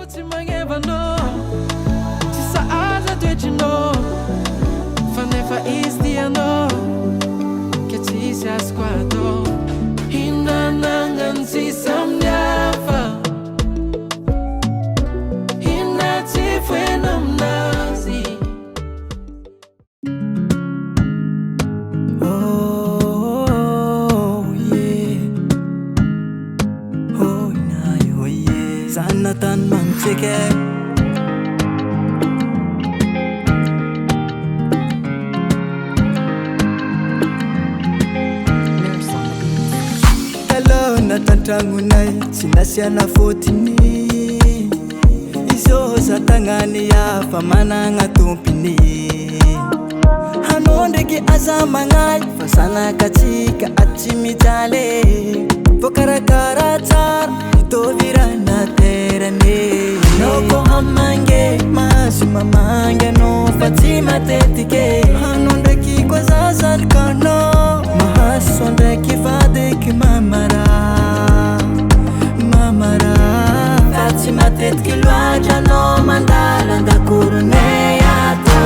tsy magnevanao tsy sahaza toetrinao fa nefa izy tianao ke tsisy azoko atao hinanangany tsisy amin'ny hafa hina tsy foena aminazy Zanatan mamtsike Hello natantragnonay tsy nasiana fotiny izo zatagnany hafa managna tompiny hanao ndraiky aza magnay fa sanakatsika aty mijaly vokarakara tsara itovirana terane noko hamange maso mamange anao fa tsy matetike hanao ndraiky koa zazalikanao mahaso ndraiky vadiky mamara fa tsy matetiky loatra anao mandala ndakoronay ato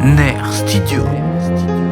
Ner Studio.